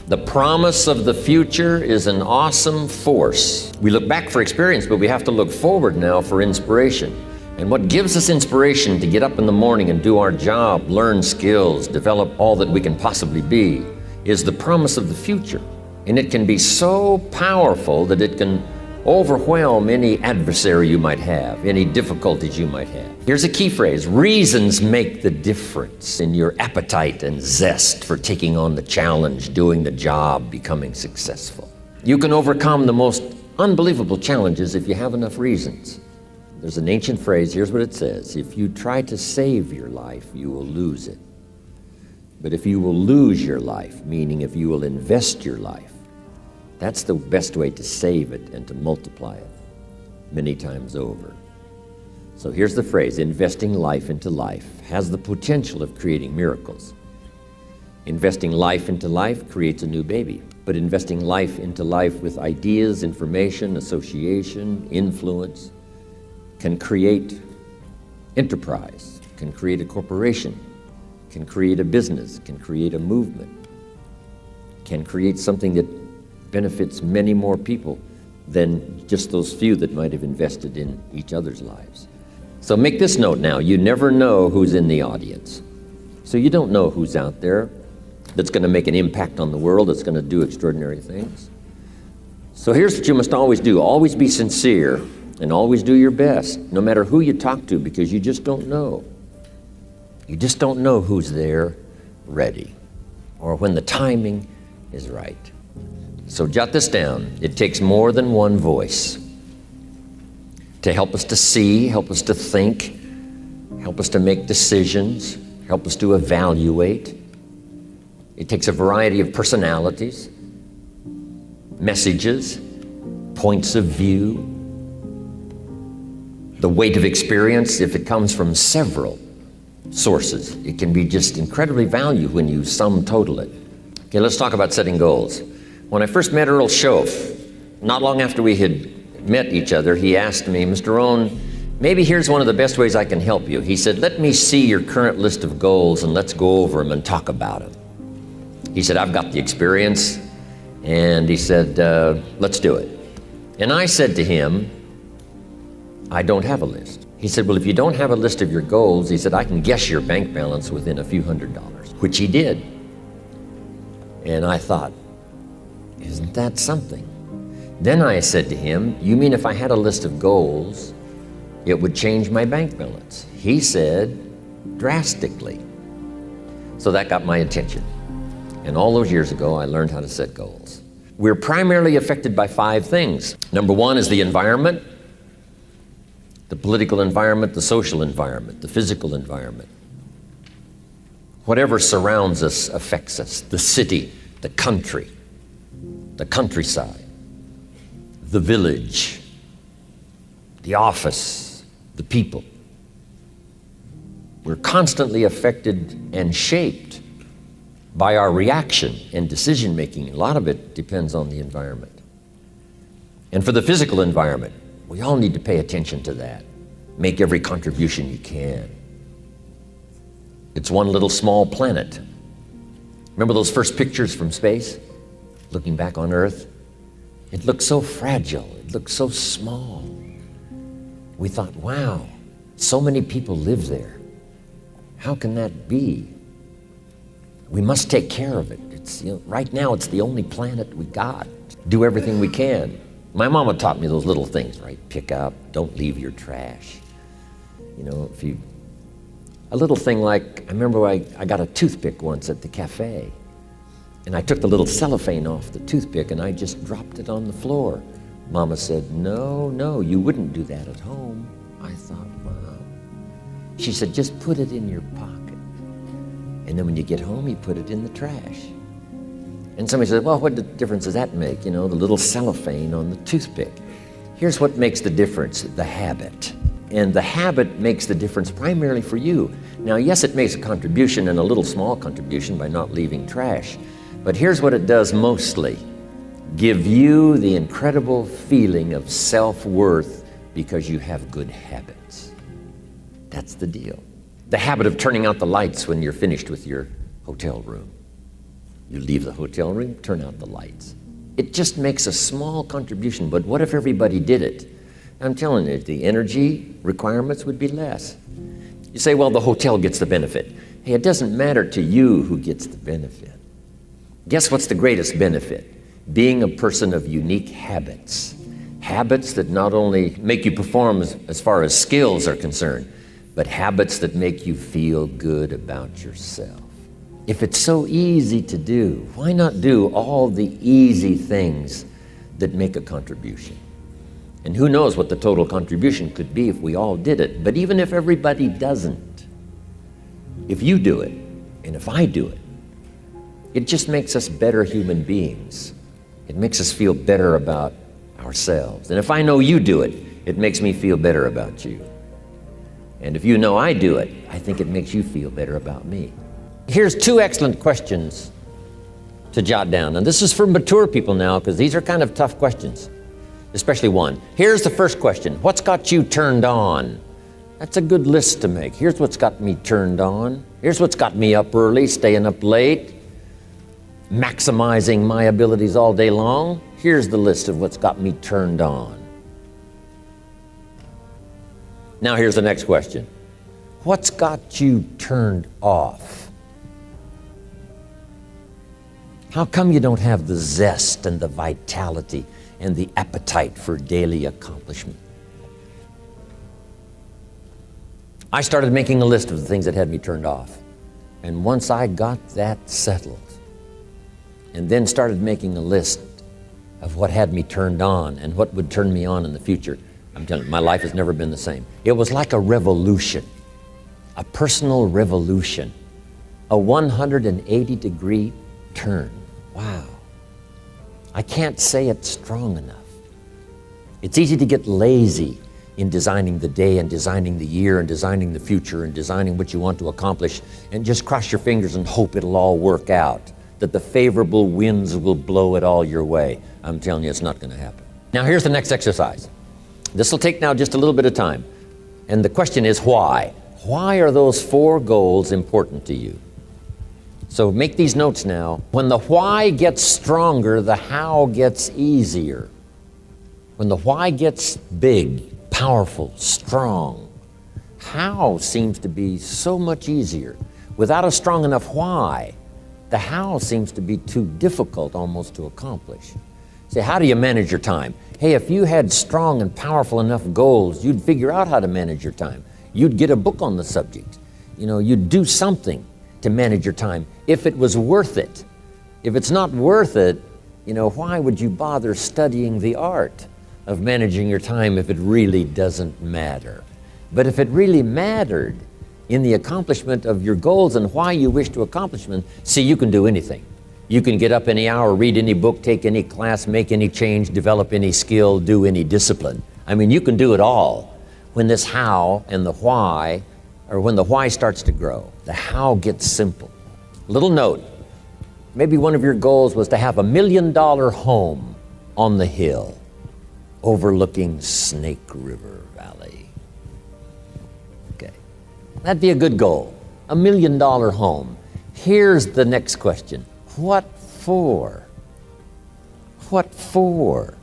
The promise of the future is an awesome force. We look back for experience, but we have to look forward now for inspiration. And what gives us inspiration to get up in the morning and do our job, learn skills, develop all that we can possibly be, is the promise of the future. And it can be so powerful that it can overwhelm any adversary you might have, any difficulties you might have. Here's a key phrase: reasons make the difference in your appetite and zest for taking on the challenge, doing the job, becoming successful. You can overcome the most unbelievable challenges if you have enough reasons. There's an ancient phrase, here's what it says: if you try to save your life, you will lose it. But if you will lose your life, meaning if you will invest your life, that's the best way to save it and to multiply it many times over. So here's the phrase: investing life into life has the potential of creating miracles. Investing life into life creates a new baby. But investing life into life with ideas, information, association, influence can create enterprise, can create a corporation, can create a business, can create a movement, can create something that benefits many more people than just those few that might have invested in each other's lives. So make this note now: you never know who's in the audience. So you don't know who's out there that's going to make an impact on the world, that's going to do extraordinary things. So here's what you must always do: always be sincere and always do your best, no matter who you talk to, because you just don't know. You just don't know who's there ready or when the timing is right. So jot this down: it takes more than one voice to help us to see, help us to think, help us to make decisions, help us to evaluate. It takes a variety of personalities, messages, points of view, the weight of experience. If it comes from several sources, it can be just incredibly valuable when you sum total it. Okay, let's talk about setting goals. When I first met Earl Schoaf, not long after we had met each other, he asked me, "Mr. Rohn, maybe here's one of the best ways I can help you." He said, "Let me see your current list of goals and let's go over them and talk about them." He said, "I've got the experience." And he said, "Let's do it." And I said to him, "I don't have a list." He said, "Well, if you don't have a list of your goals," he said, "I can guess your bank balance within a few $100s, which he did. And I thought, isn't that something? Then I said to him, "You mean if I had a list of goals, it would change my bank balance?" He said, "Drastically." So that got my attention. And all those years ago, I learned how to set goals. We're primarily affected by 5 things. Number 1 is the environment: the political environment, the social environment, the physical environment. Whatever surrounds us affects us: the city, the country, the countryside, the village, the office, the people. We're constantly affected and shaped by our reaction and decision making. A lot of it depends on the environment. And for the physical environment, we all need to pay attention to that. Make every contribution you can. It's one little small planet. Remember those first pictures from space, looking back on Earth? It looked so fragile, it looked so small. We thought, wow, so many people live there. How can that be? We must take care of it. Right now it's the only planet we got. Do everything we can. My mama taught me those little things, right? Pick up, don't leave your trash. A little thing like, I remember I got a toothpick once at the cafe, and I took the little cellophane off the toothpick and I just dropped it on the floor. Mama said, no, you wouldn't do that at home. I thought, wow. She said, just put it in your pocket. And then when you get home, you put it in the trash. And somebody said, well, what difference does that make? The little cellophane on the toothpick. Here's what makes the difference: the habit. And the habit makes the difference primarily for you. Now, yes, it makes a contribution, and a little small contribution, by not leaving trash. But here's what it does mostly: give you the incredible feeling of self-worth because you have good habits. That's the deal. The habit of turning out the lights when you're finished with your hotel room. You leave the hotel room, turn out the lights. It just makes a small contribution, but what if everybody did it? I'm telling you, the energy requirements would be less. You say, well, the hotel gets the benefit. Hey, it doesn't matter to you who gets the benefit. Guess what's the greatest benefit? Being a person of unique habits. Habits that not only make you perform as far as skills are concerned, but habits that make you feel good about yourself. If it's so easy to do, why not do all the easy things that make a contribution? And who knows what the total contribution could be if we all did it. But even if everybody doesn't, if you do it, and if I do it, it just makes us better human beings. It makes us feel better about ourselves. And if I know you do it, it makes me feel better about you. And if you know I do it, I think it makes you feel better about me. Here's two excellent questions to jot down. And this is for mature people now, because these are kind of tough questions, especially one. Here's the first question. What's got you turned on? That's a good list to make. Here's what's got me turned on. Here's what's got me up early, staying up late, maximizing my abilities all day long. Here's the list of what's got me turned on. Now here's the next question. What's got you turned off? How come you don't have the zest and the vitality and the appetite for daily accomplishment? I started making a list of the things that had me turned off. And once I got that settled, and then started making a list of what had me turned on and what would turn me on in the future, I'm telling you, my life has never been the same. It was like a revolution, a personal revolution, a 180-degree turn. Wow. I can't say it strong enough. It's easy to get lazy in designing the day and designing the year and designing the future and designing what you want to accomplish and just cross your fingers and hope it'll all work out, that the favorable winds will blow it all your way. I'm telling you, it's not going to happen. Now here's the next exercise. This will take now just a little bit of time. And the question is why? Why are those 4 goals important to you? So make these notes now. When the why gets stronger, the how gets easier. When the why gets big, powerful, strong, how seems to be so much easier. Without a strong enough why, the how seems to be too difficult almost to accomplish. Say, how do you manage your time? Hey, if you had strong and powerful enough goals, you'd figure out how to manage your time. You'd get a book on the subject. You'd do something to manage your time if it was worth it. If it's not worth it, why would you bother studying the art of managing your time if it really doesn't matter? But if it really mattered in the accomplishment of your goals and why you wish to accomplish them, see, you can do anything. You can get up any hour, read any book, take any class, make any change, develop any skill, do any discipline. I mean, you can do it all. When this how and the why, or when the why starts to grow, the how gets simple. Little note, maybe one of your goals was to have $1 million home on the hill overlooking Snake River Valley. Okay, that'd be a good goal, $1 million home. Here's the next question. What for? What for?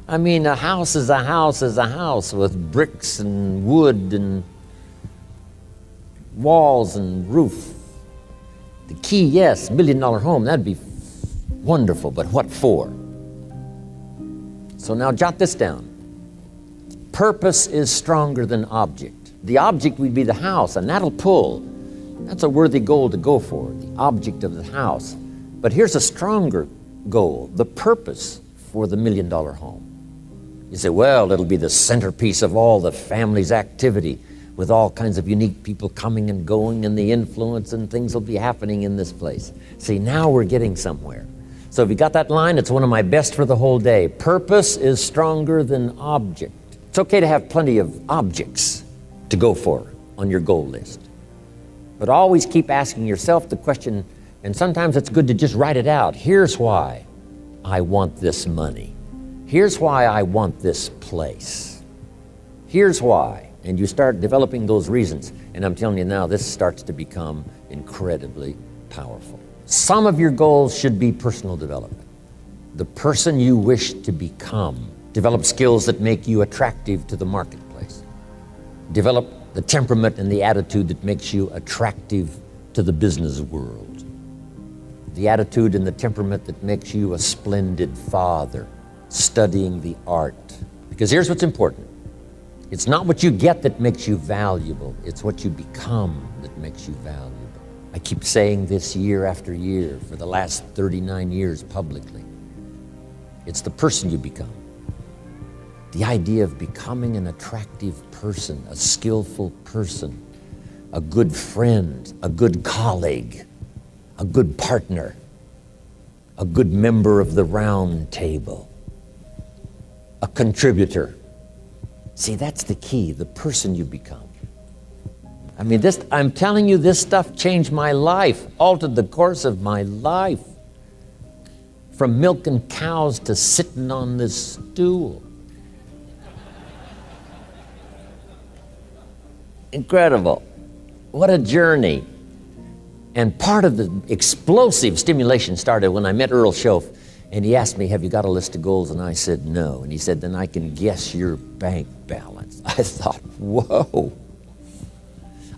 I mean, a house is a house is a house with bricks and wood and walls and roof. The key, yes, $1 million home, that'd be wonderful, but what for? So now jot this down. Purpose is stronger than object. The object would be the house, and that'll pull. That's a worthy goal to go for, the object of the house. But here's a stronger goal, the purpose for the $1 million home. You say, well, it'll be the centerpiece of all the family's activity with all kinds of unique people coming and going and the influence and things will be happening in this place. See, now we're getting somewhere. So if you got that line, it's one of my best for the whole day. Purpose is stronger than object. It's okay to have plenty of objects to go for on your goal list. But always keep asking yourself the question, and sometimes it's good to just write it out. Here's why I want this money. Here's why I want this place. Here's why. And you start developing those reasons. And I'm telling you now, this starts to become incredibly powerful. Some of your goals should be personal development. The person you wish to become. Develop skills that make you attractive to the marketplace. Develop the temperament and the attitude that makes you attractive to the business world. The attitude and the temperament that makes you a splendid father, studying the art. Because here's what's important. It's not what you get that makes you valuable. It's what you become that makes you valuable. I keep saying this year after year for the last 39 years publicly. It's the person you become. The idea of becoming an attractive person, a skillful person, a good friend, a good colleague, a good partner, a good member of the round table, a contributor. See, that's the key, the person you become. I mean, I'm telling you, this stuff changed my life, altered the course of my life. From milking cows to sitting on this stool. Incredible. What a journey. And part of the explosive stimulation started when I met Earl Schoaf, and he asked me, have you got a list of goals? And I said, no. And he said, then I can guess your bank balance. I thought, whoa.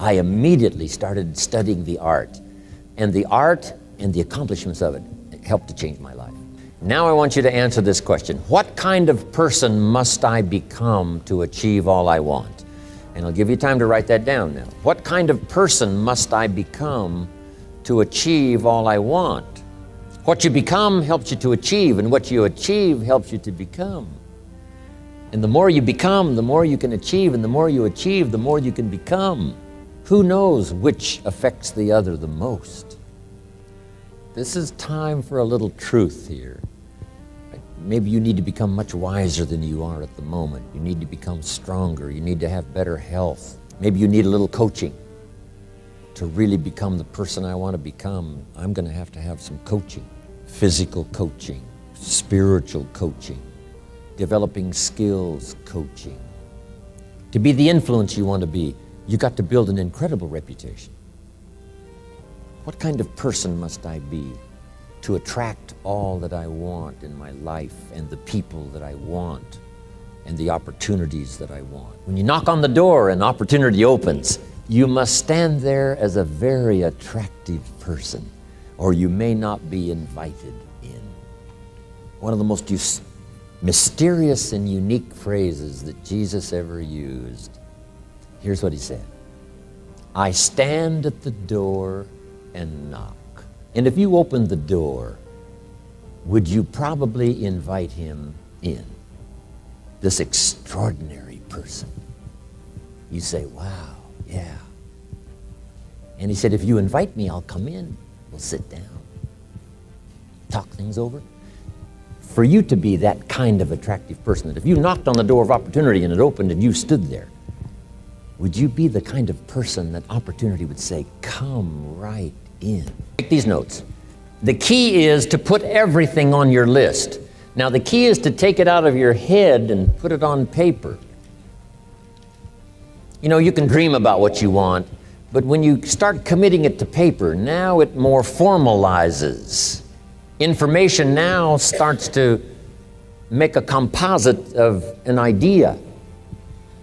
I immediately started studying the art. And the art and the accomplishments of it helped to change my life. Now I want you to answer this question. What kind of person must I become to achieve all I want? And I'll give you time to write that down now. What kind of person must I become to achieve all I want? What you become helps you to achieve, and what you achieve helps you to become. And the more you become, the more you can achieve, and the more you achieve, the more you can become. Who knows which affects the other the most? This is time for a little truth here. Maybe you need to become much wiser than you are at the moment. You need to become stronger. You need to have better health. Maybe you need a little coaching. To really become the person I want to become, I'm going to have some coaching. Physical coaching, spiritual coaching, developing skills coaching. To be the influence you want to be, you got to build an incredible reputation. What kind of person must I be to attract all that I want in my life and the people that I want and the opportunities that I want? When you knock on the door and opportunity opens, you must stand there as a very attractive person, or you may not be invited in. One of the most mysterious and unique phrases that Jesus ever used. Here's what he said. I stand at the door and knock. And if you opened the door, would you probably invite him in? This extraordinary person. You say, wow, yeah. And he said, if you invite me, I'll come in. We'll sit down, talk things over. For you to be that kind of attractive person, that if you knocked on the door of opportunity and it opened and you stood there, would you be the kind of person that opportunity would say, come right in? Take these notes. The key is to put everything on your list. Now, the key is to take it out of your head and put it on paper. You know, you can dream about what you want, but when you start committing it to paper, now it more formalizes. Information now starts to make a composite of an idea.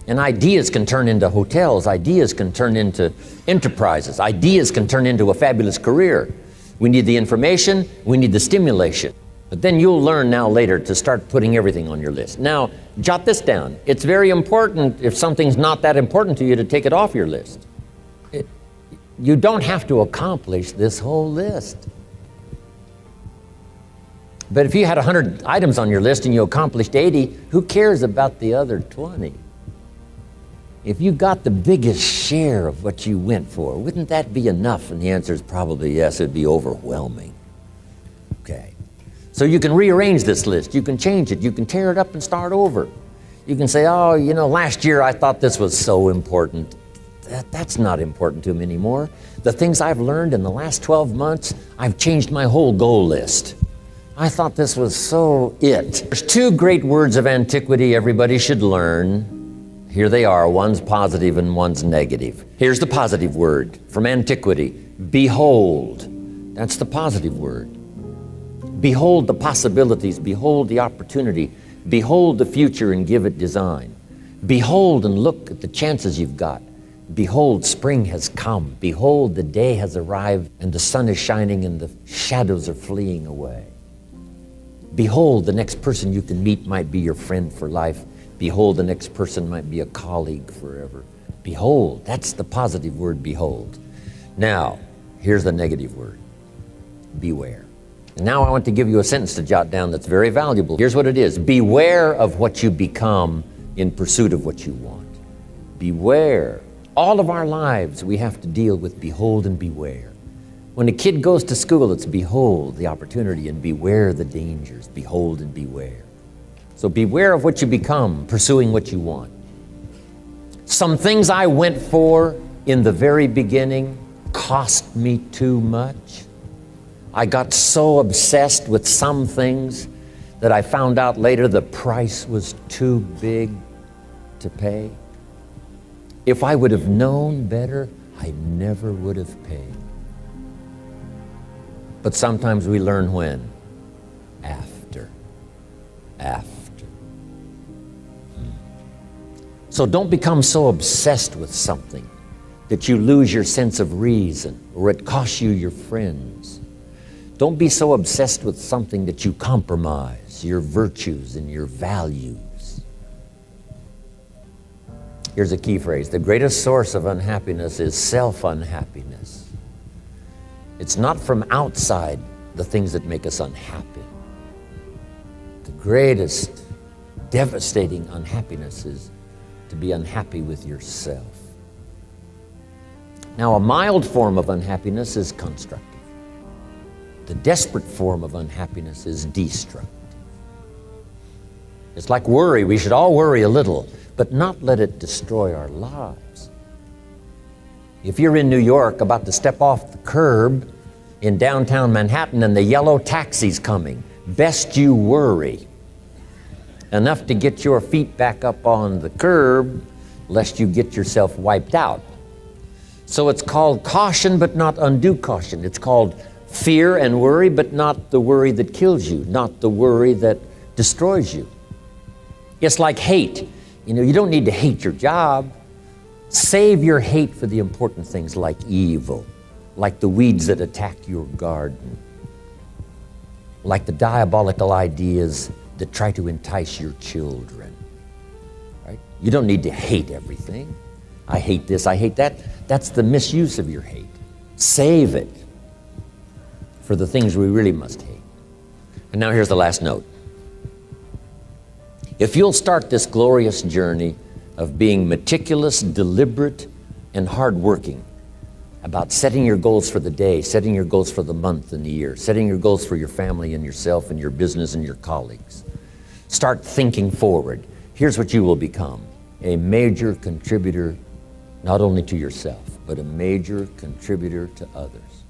And ideas can turn into hotels. Ideas can turn into enterprises. Ideas can turn into a fabulous career. We need the information. We need the stimulation. But then you'll learn now later to start putting everything on your list. Now, jot this down. It's very important, if something's not that important to you, to take it off your list. You don't have to accomplish this whole list. But if you had 100 items on your list and you accomplished 80, who cares about the other 20? If you got the biggest share of what you went for, wouldn't that be enough? And the answer is probably yes, it'd be overwhelming. Okay. So you can rearrange this list. You can change it. You can tear it up and start over. You can say, oh, you know, last year I thought this was so important. That's not important to me anymore. The things I've learned in the last 12 months, I've changed my whole goal list. I thought this was so it. There's two great words of antiquity everybody should learn. Here they are, one's positive and one's negative. Here's the positive word from antiquity, behold. That's the positive word. Behold the possibilities, behold the opportunity, behold the future and give it design. Behold and look at the chances you've got. Behold, spring has come. Behold, the day has arrived and the sun is shining and the shadows are fleeing away. Behold, the next person you can meet might be your friend for life. Behold, the next person might be a colleague forever. Behold, that's the positive word, behold. Now, here's the negative word, beware. And now I want to give you a sentence to jot down that's very valuable. Here's what it is. Beware of what you become in pursuit of what you want. Beware. All of our lives we have to deal with behold and beware. When a kid goes to school, it's behold the opportunity and beware the dangers. Behold and beware. So beware of what you become, pursuing what you want. Some things I went for in the very beginning cost me too much. I got so obsessed with some things that I found out later the price was too big to pay. If I would have known better, I never would have paid. But sometimes we learn when? After. So don't become so obsessed with something that you lose your sense of reason or it costs you your friends. Don't be so obsessed with something that you compromise your virtues and your values. Here's a key phrase. The greatest source of unhappiness is self-unhappiness. It's not from outside the things that make us unhappy. The greatest devastating unhappiness is to be unhappy with yourself. Now, a mild form of unhappiness is constructive. The desperate form of unhappiness is destructive. It's like worry. We should all worry a little, but not let it destroy our lives. If you're in New York about to step off the curb in downtown Manhattan and the yellow taxi's coming, best you worry enough to get your feet back up on the curb lest you get yourself wiped out. So it's called caution, but not undue caution. It's called fear and worry, but not the worry that kills you, not the worry that destroys you. It's like hate. You don't need to hate your job. Save your hate for the important things like evil, like the weeds that attack your garden, like the diabolical ideas that try to entice your children. Right? You don't need to hate everything. I hate this, I hate that. That's the misuse of your hate. Save it for the things we really must hate. And now here's the last note. If you'll start this glorious journey of being meticulous, deliberate, and hardworking about setting your goals for the day, setting your goals for the month and the year, setting your goals for your family and yourself and your business and your colleagues, start thinking forward. Here's what you will become: a major contributor not only to yourself, but a major contributor to others.